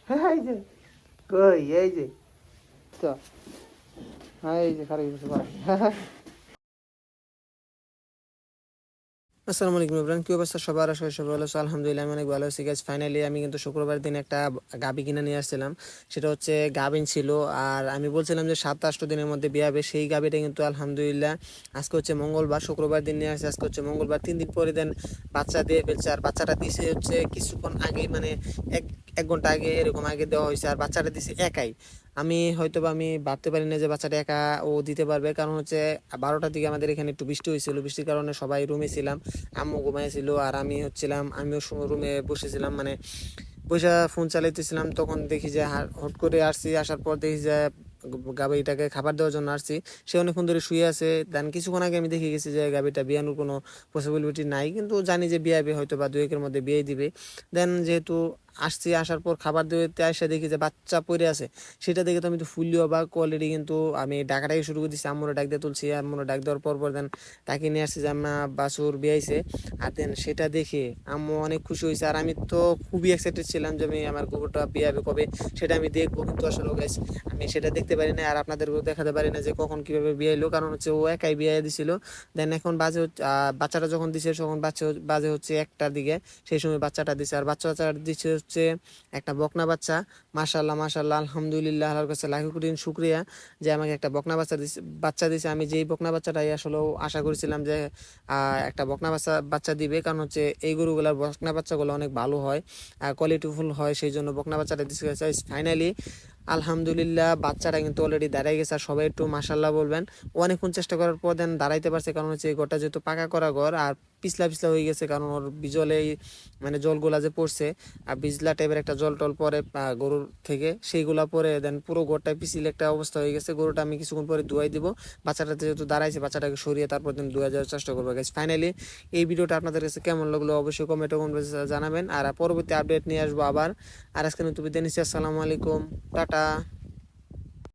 এই যে কই এই যে তো এই যে খারাপ কিছু আসসালামু আলাইকুম ইমরান, কি অবস্থা সবার? আশা করি সবাই ভালো আছো। আলহামদুলিল্লাহ আমি অনেক ভালো আছি গাইস। ফাইনালি আমি কিন্তু শুক্রবার দিন একটা গাবি কিনে নিয়ে আসছিলাম। সেটা হচ্ছে গাবিন ছিল, আর আমি বলছিলাম যে 7-8 দিনের মধ্যে বিয়ে হবে। সেই গাবিটা কিন্তু আলহামদুলিল্লাহ আজকে হচ্ছে মঙ্গলবার, শুক্রবার দিন নিয়ে আসছে, আজকে হচ্ছে মঙ্গলবার। 3 দিন পরে দেন বাচ্চা দিয়ে ফেলছে, আর বাচ্চাটা দিছে হচ্ছে কিছুক্ষণ আগে, মানে এক এক ঘন্টা আগে এরকম আগে দেওয়া হয়েছে, আর বাচ্চাটা দিছে একাই। আমি ভাবতে পারি না যে বাচ্চাটা একা ও দিতে পারবে, কারণ হচ্ছে 12টার দিকে আমাদের এখানে একটু বৃষ্টি হয়েছিল, বৃষ্টির কারণে সবাই রুমে ছিলাম। আম্মু ঘুমাইছিল আর আমি হচ্ছিলাম, আমিও রুমে বসেছিলাম, মানে বসে ফোন চালাইতেছিলাম। তখন দেখি যে হট করে আসছি, আসার পর দেখি যে গাভীটাকে খাবার দেওয়ার জন্য আসছি। সে অনেকক্ষণ ধরে শুয়ে আছে। দেন কিছুক্ষণ আগে আমি দেখে গেছি যে গাভীটা বিয়ানোর কোনো পসিবিলিটি নাই, কিন্তু জানি যে বিয়াবে হয়তো বা 2-1 মধ্যে বিয়ে দিবে। দেন যেহেতু আসছি, আসার পর খাবার দিতে এসে দেখি যে বাচ্চা পড়ে আছে। সেটা দেখে তো আমি তো ফুললি অবাক অলরেডি, কিন্তু আমি ডাকাটাকে শুরু করে দিচ্ছি। আম্মুরা ডাক দিয়ে তুলছি, আম্মুরা ডাক দেওয়ার পর দেন তাকে নিয়ে আসছি যে আম্মা বাছুর বিয়াইছে। আর দেন সেটা দেখে আম্মু অনেক খুশি হয়েছে, আর আমি তো খুবই এক্সাইটেড ছিলাম যে আমি আমার কুকুরটা বিয়াবে কবে সেটা আমি দেখবো। কিন্তু আসলে গাইস আমি সেটা দেখতে পারি না, আর আপনাদেরকেও দেখাতে পারি না যে কখন কিভাবে বিয়ে এলো, কারণ হচ্ছে ও একাই বিয়ে দিছিল। দেন এখন বাচ্চাটা যখন দিছে তখন বাজে হচ্ছে 1টার দিকে। সেই সময় বাচ্চাটা দিছে, আর বাচ্চাটা দিচ্ছে হচ্ছে একটা বকনা বাচ্চা। মাশাল্লাহ মাশাল্লাহ, আলহামদুলিল্লাহ, আল্লাহর কাছে লাখো কোটি শুকরিয়া যে আমাকে একটা বকনা বাচ্চা দিছে। আমি যেই বকনা বাচ্চাটাই আসলে আশা করেছিলাম যে একটা বকনা বাচ্চা দিবে, কারণ হচ্ছে এই গরুগুলার বকনা বাচ্চাগুলো অনেক ভালো হয়, কোয়ালিটিফুল হয়, সেই জন্য বকনা বাচ্চাটা দিচ্ছে। ফাইনালি আলহামদুলিল্লাহ বাচ্চাটা কিন্তু অলরেডি দাঁড়াই গেছে, আর সবাই একটু মাশাল্লাহ বলবেন। ও অনেকক্ষণ চেষ্টা করার পর দেন দাঁড়াইতে পারছে, কারণ হচ্ছে এই ঘরটা যেহেতু পাকা করা ঘর, আর পিছলা পিছলা হয়ে গেছে, কারণ ওর বিজলে মানে জলগুলা যে পড়ছে, আর বিজলা টাইপের একটা জল টল পরে গরুর থেকে, সেইগুলা পরে দেন পুরো ঘরটায় পিছিল একটা অবস্থা হয়ে গেছে। গরুটা আমি কিছুক্ষণ পরে ধুয়াই দিব। বাচ্চাটা যেহেতু দাঁড়াইছে, বাচ্চাটাকে সরিয়ে তারপর দিন ধুয়ে যাওয়ার চেষ্টা করবো গাইস। ফাইনালি এই ভিডিওটা আপনাদের কাছে কেমন লাগলো অবশ্যই কমেন্টে জানাবেন, আর পরবর্তী আপডেট নিয়ে আসবো আবার। আর আজকে নতুন বিদায় নিচ্ছি, আসসালামু আলাইকুম, টাটা।